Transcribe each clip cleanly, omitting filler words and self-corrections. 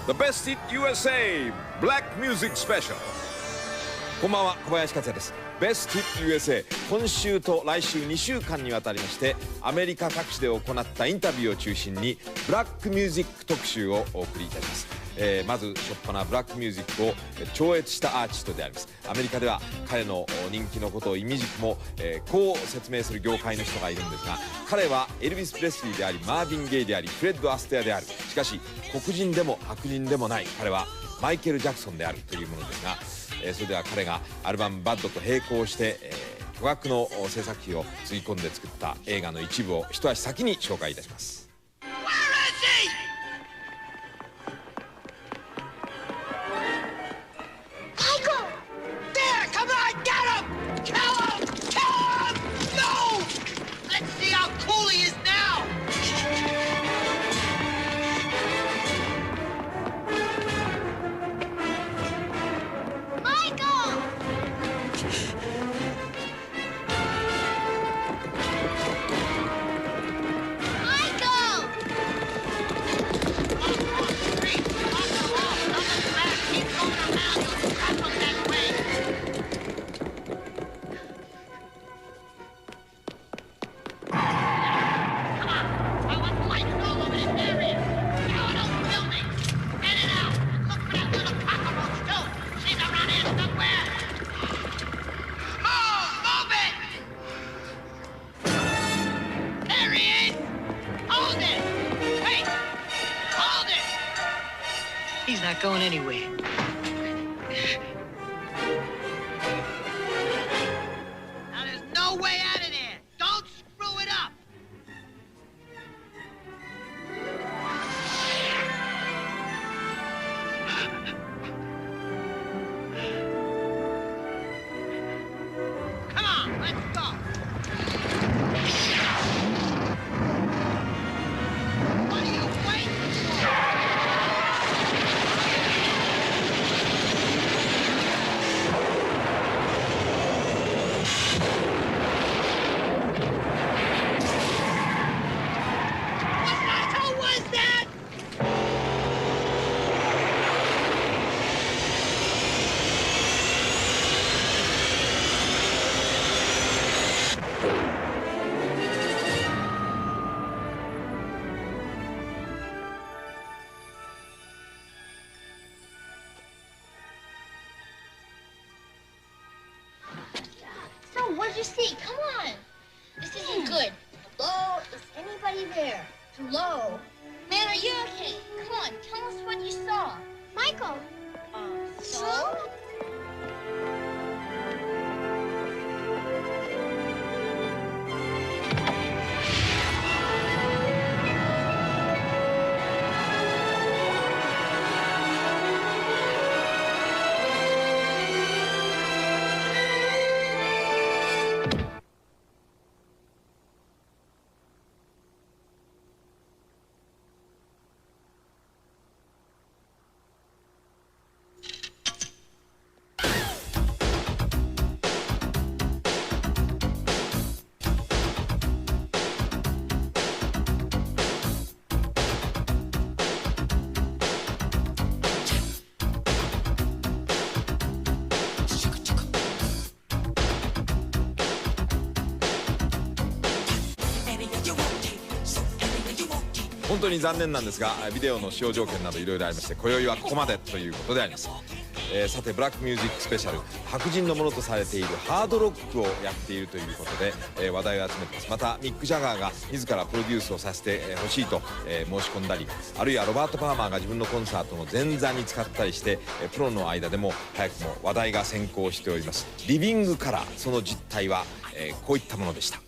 The Best Hit USA Black Music Special。 こんばんは、小林克也です。 Best Hit USA、 今週と来週2週間にわたりましてアメリカ各地で行ったインタビューを中心にブラックミュージック特集をお送りいたします。まず初っ端ブラックミュージックを超越したアーティストであります。アメリカでは彼の人気のことをイミジクもこう説明する業界の人がいるんですが、彼はエルヴィス・プレスリーであり、マーヴィン・ゲイであり、フレッド・アステアである。しかし黒人でも白人でもない彼はマイケル・ジャクソンであるというものですが、それでは彼がアルバム「バッド」と並行して巨額の制作費をつぎ込んで作った映画の一部を一足先に紹介いたします。He's not going anywhere. Now there's no way out of there. Don't screw it up. Come on, let's go. What are you waiting for? What did you see? Come on. This isn't good. Hello? Is anybody there? Hello? Man, are you okay? Come on, tell us what you saw. Michael. So?本当に残念なんですが、ビデオの使用条件などいろいろありまして、今宵はここまでということであります。さてブラックミュージックスペシャル、白人のものとされているハードロックをやっているということで、話題を集めています。またミック・ジャガーが自らプロデュースをさせてほしいと申し込んだり、あるいはロバート・パーマーが自分のコンサートの前座に使ったりして、プロの間でも早くも話題が先行しております。リビングカラー、その実態はこういったものでした。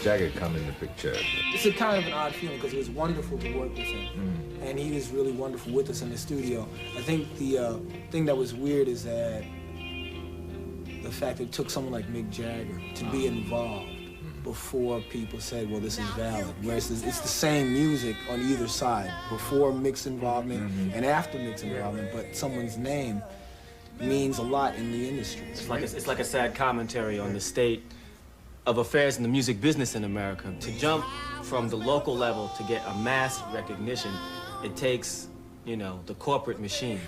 Jagger come in the picture? It's a kind of an odd feeling because it was wonderful to work with him. And he was really wonderful with us in the studio. I think the thing that was weird is that the fact that it took someone like Mick Jagger to be involved before people said, well, this is valid. Whereas it's the same music on either side, before Mick's involvement and after Mick's involvement, but someone's name means a lot in the industry. It's like a sad commentary on the state of affairs in the music business in America. To jump from the local level to get a mass recognition, it takes, you know, the corporate machine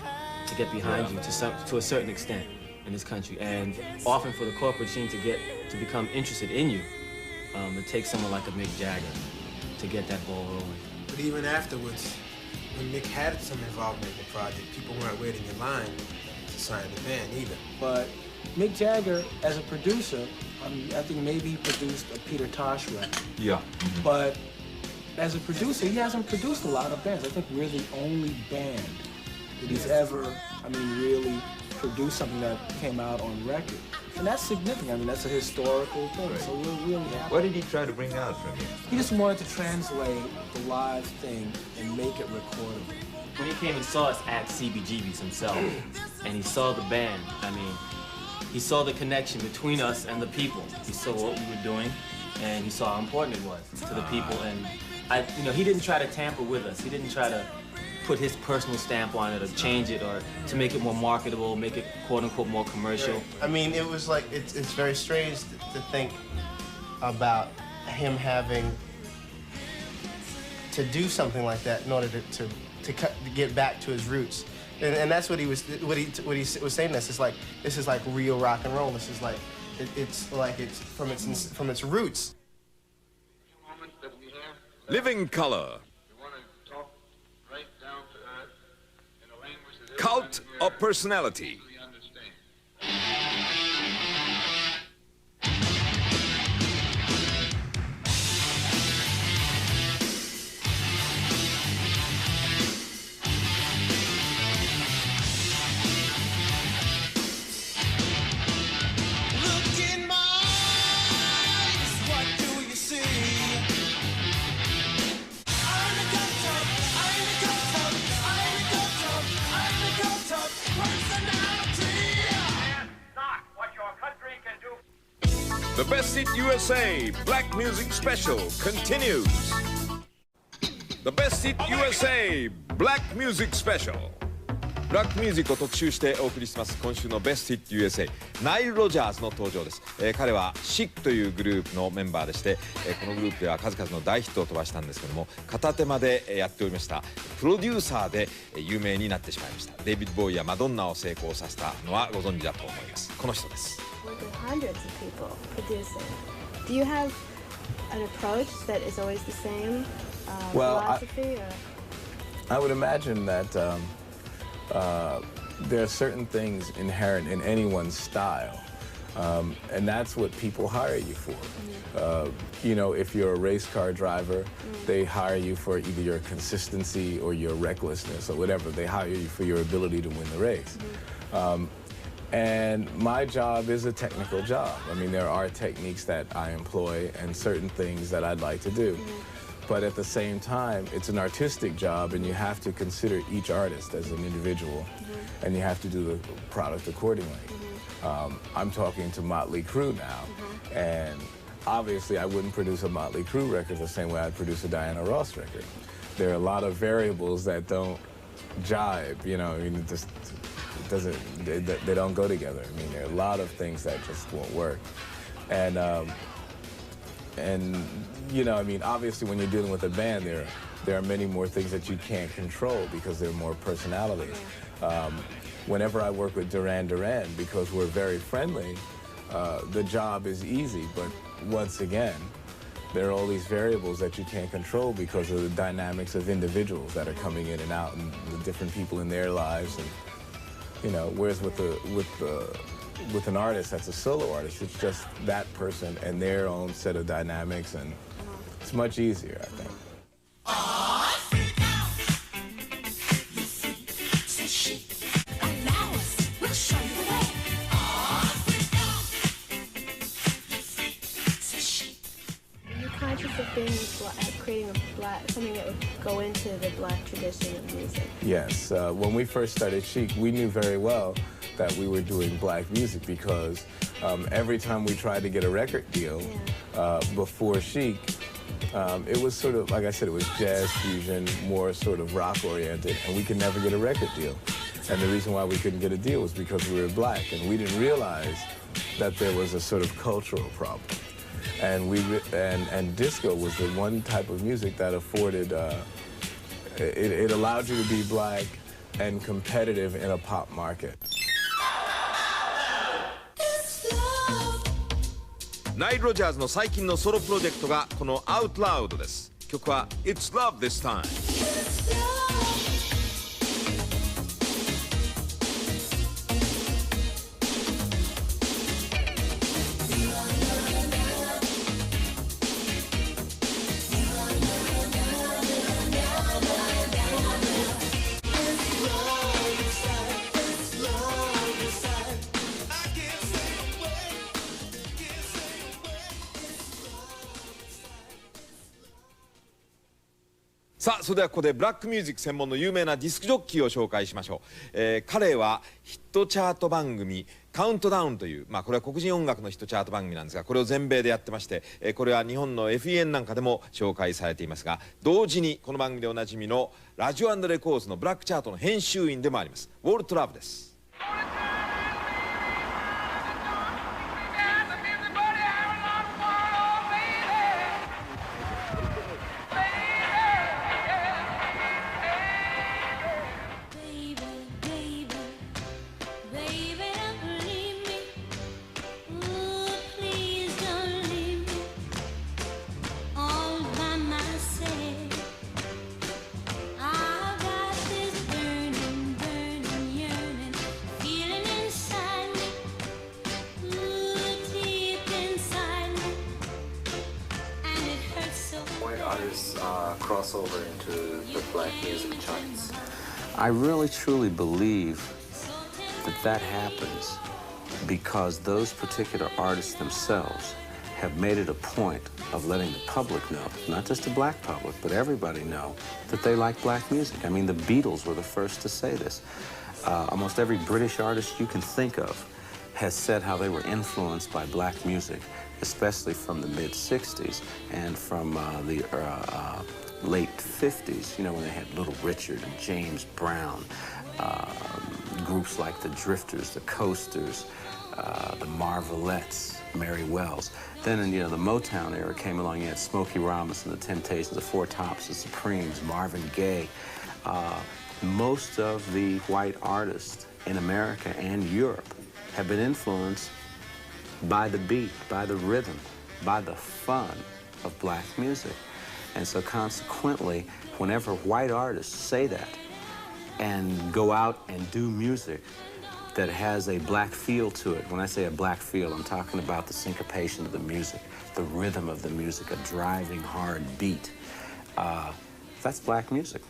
to get behind you to a certain extent in this country. And often for the corporate machine to become interested in you, it takes someone like a Mick Jagger to get that ball rolling. But even afterwards, when Mick had some involvement in the project, people weren't waiting in line to sign the band either. But Mick Jagger, as a producer, I think maybe he produced a Peter Tosh record. Yeah. But as a producer, he hasn't produced a lot of bands. I think we're the only band that he's ever, really produced something that came out on record. And that's significant. That's a historical thing. Right. So we're really happy. What did he try to bring out from you? He just wanted to translate the live thing and make it recordable. When he came and saw us at CBGB's himself, and he saw the band, he saw the connection between us and the people. He saw what we were doing, and he saw how important it was to the people. And he didn't try to tamper with us. He didn't try to put his personal stamp on it or change it or to make it more marketable, make it quote-unquote more commercial. It was like, it's very strange to think about him having to do something like that in order to get back to his roots. And that's what he was saying to us. It's like, this is like real rock and roll. This is like, it's from its roots. Living Color. Cult of Personality. The Best Hit USA Black Music Special continues. The Best Hit USA Black Music Special。ブラックミュージックを特集してお送りします今週の Best Hit USA ナイル・ロジャーズの登場です。彼は SICK というグループのメンバーでして、このグループでは数々の大ヒットを飛ばしたんですけども、片手間でやっておりましたプロデューサーで有名になってしまいました。デイビッド・ボーイやマドンナを成功させたのはご存知だと思います。この人です。Hundreds of people producing. Do you have an approach that is always the same philosophy? I would imagine that there are certain things inherent in anyone's style, and that's what people hire you for. If you're a race car driver, they hire you for either your consistency or your recklessness or whatever. They hire you for your ability to win the race. And my job is a technical job. There are techniques that I employ and certain things that I'd like to do. But at the same time, it's an artistic job, and you have to consider each artist as an individual, and you have to do the product accordingly. I'm talking to Motley Crue now, and obviously I wouldn't produce a Motley Crue record the same way I'd produce a Diana Ross record. There are a lot of variables that don't jibe, it just they don't go together. There are a lot of things that just won't work. And obviously when you're dealing with a band, there are many more things that you can't control because there are more personalities. Whenever I work with Duran Duran, because we're very friendly, the job is easy, but once again, there are all these variables that you can't control because of the dynamics of individuals that are coming in and out and the different people in their lives. And, whereas with an artist that's a solo artist, it's just that person and their own set of dynamics, and it's much easier, I think. creating a black, something that would go into the black tradition of music? Yes. When we first started Chic, we knew very well that we were doing black music because every time we tried to get a record deal before Chic, it was sort of, like I said, it was jazz fusion, more sort of rock-oriented, and we could never get a record deal. And the reason why we couldn't get a deal was because we were black, and we didn't realize that there was a sort of cultural problem. And disco was the one type of music that afforded, it allowed you to be black and competitive in a pop market. ナイル・ロジャーズの最近のソロプロジェクトがこの Out Loud です。曲は It's Love This Time。さあそれではここでブラックミュージック専門の有名なディスクジョッキーを紹介しましょう、彼はヒットチャート番組カウントダウンという、これは黒人音楽のヒットチャート番組なんですが、これを全米でやってまして、これは日本の FEN なんかでも紹介されていますが、同時にこの番組でおなじみのラジオ&レコーズのブラックチャートの編集員でもありますウォルト・ラブです。Cross over into the black music charts. I really truly believe that that happens because those particular artists themselves have made it a point of letting the public know, not just the black public, but everybody know that they like black music. I mean, the Beatles were the first to say this. Almost every British artist you can think of has said how they were influenced by black music, especially from the mid-'60s and from the late 50s, you know, when they had Little Richard and James Brown, groups like the Drifters, the Coasters, the Marvelettes, Mary Wells. Then in, the Motown era came along, you had Smokey Robinson, the Temptations, the Four Tops, the Supremes, Marvin Gaye. Most of the white artists in America and Europe have been influenced by the beat, by the rhythm, by the fun of black music. And so consequently, whenever white artists say that and go out and do music that has a black feel to it, when I say a black feel, I'm talking about the syncopation of the music, the rhythm of the music, a driving hard beat. That's black music.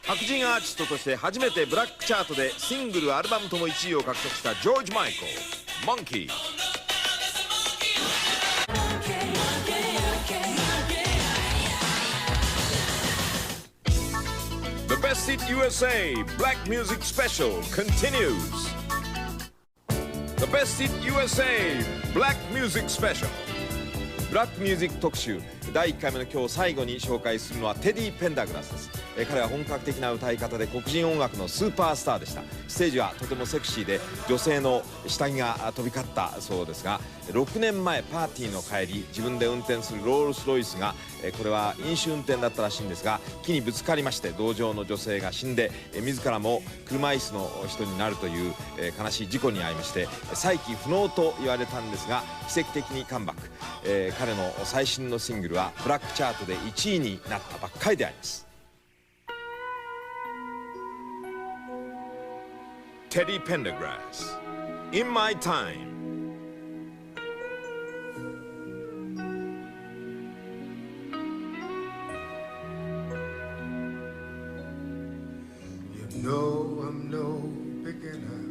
白人アーティストとして初めてブラックチャートでシングルアルバムとも1位を獲得したジョージ・マイケル、モンキー。The Best Hit USA Black Music Special continues. The Best Hit USA Black Music Special ブラックミュージック特集第1回目の今日最後に紹介するのはテディ・ペンダグラスです。彼は本格的な歌い方で黒人音楽のスーパースターでした。ステージはとてもセクシーで女性の下着が飛び交ったそうですが、6年前パーティーの帰り自分で運転するロールスロイスがこれは飲酒運転だったらしいんですが、木にぶつかりまして同乗の女性が死んで自らも車椅子の人になるという悲しい事故に遭いまして、再起不能と言われたんですが奇跡的にカムバック。彼の最新のシングルはブラックチャートで1位になったばっかりであります。Teddy Pendergrass, In My Time. You know I'm no beginner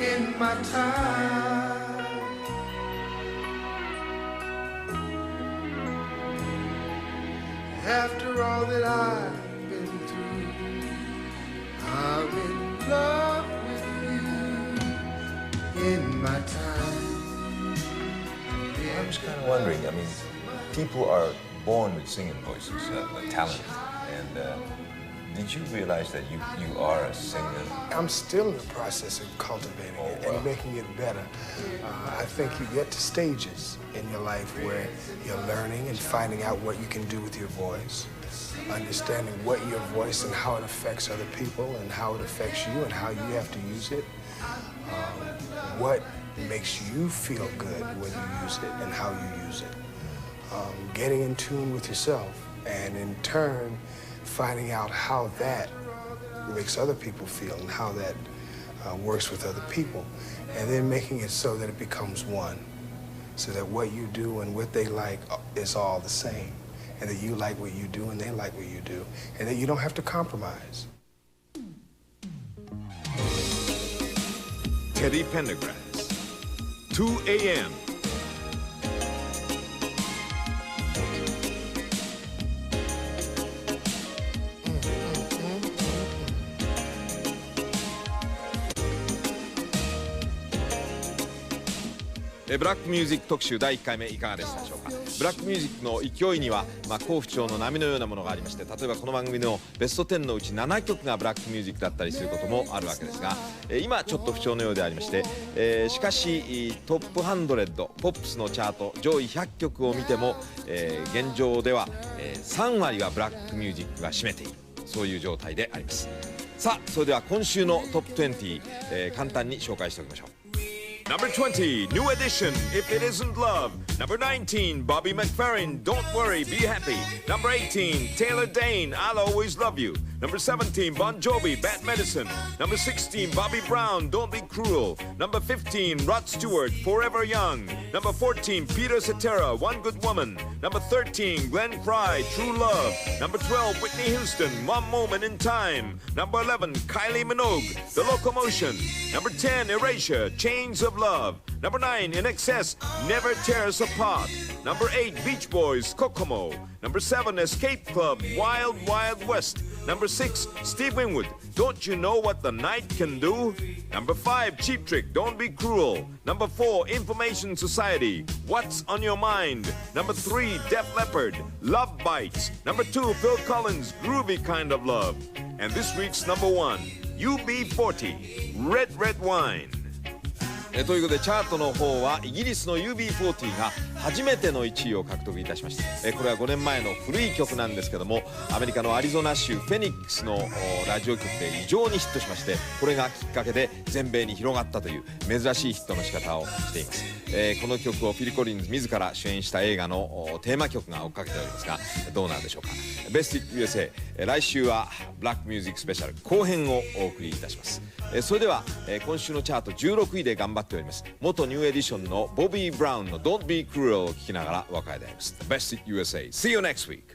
in my time. After all that I've been through, I'm in love with you in my time. I was kind of wondering, I mean, people are born with singing voices, talented, and did you realize that you are a singer? I'm still in the process of cultivating it and making it better. I think you get to stages in your life where you're learning and finding out what you can do with your voice, understanding what your voice and how it affects other people and how it affects you and how you have to use it, what makes you feel good when you use it and how you use it, getting in tune with yourself, and in turn finding out how that makes other people feel and how that works with other people, and then making it so that it becomes one, so that what you do and what they like is all the same, and that you like what you do and they like what you do, and that you don't have to compromise. Teddy Pendergrass, 2 a.m.ブラックミュージック特集第1回目いかがでしたでしょうか。ブラックミュージックの勢いには、好不調の波のようなものがありまして、例えばこの番組のベスト10のうち7曲がブラックミュージックだったりすることもあるわけですが、今ちょっと不調のようでありまして、しかしトップ100ポップスのチャート上位100曲を見ても、現状では、3割はブラックミュージックが占めている、そういう状態であります。さあそれでは今週のトップ20、簡単に紹介しておきましょう。Number 20, New Edition, If It Isn't Love. Number 19, Bobby McFerrin, Don't Worry, Be Happy. Number 18, Taylor Dane, I'll Always Love You. Number 17, Bon Jovi, Bad Medicine. Number 16, Bobby Brown, Don't Be Cruel. Number 15, Rod Stewart, Forever Young. Number 14, Peter Cetera, One Good Woman. Number 13, Glenn Frey, True Love. Number 12, Whitney Houston, One Moment in Time. Number 11, Kylie Minogue, The Locomotion. Number 10, Erasure, Chains of Love. Number 9, INXS, Never Tear Us Apart. Number 8, Beach Boys, Kokomo. Number 7, Escape Club, Wild Wild West. Number 6, Steve Winwood, Don't You Know What the Night Can Do? Number 5, Cheap Trick, Don't Be Cruel. Number 4, Information Society, What's on Your Mind? Number 3, Def Leppard, Love Bites. Number 2, Phil Collins, Groovy Kind of Love. And this week's number 1, UB40, Red Red Wine. ということでチャートの方はイギリスの UB40 が初めての1位を獲得いたしました。これは5年前の古い曲なんですけども、アメリカのアリゾナ州フェニックスのラジオ局で異常にヒットしまして、これがきっかけで全米に広がったという珍しいヒットの仕方をしています。この曲をフィル・コリンズ自ら主演した映画のテーマ曲が追っかけておりますが、どうなんでしょうか。ベスティック USA、来週はブラックミュージックスペシャル後編をお送りいたします。それでは今週のチャート16位で頑張っております元ニューエディションのボビー・ブラウンの Don't Be Cruel を聴きながらお別れであります。 Best Hit USA. See you next week.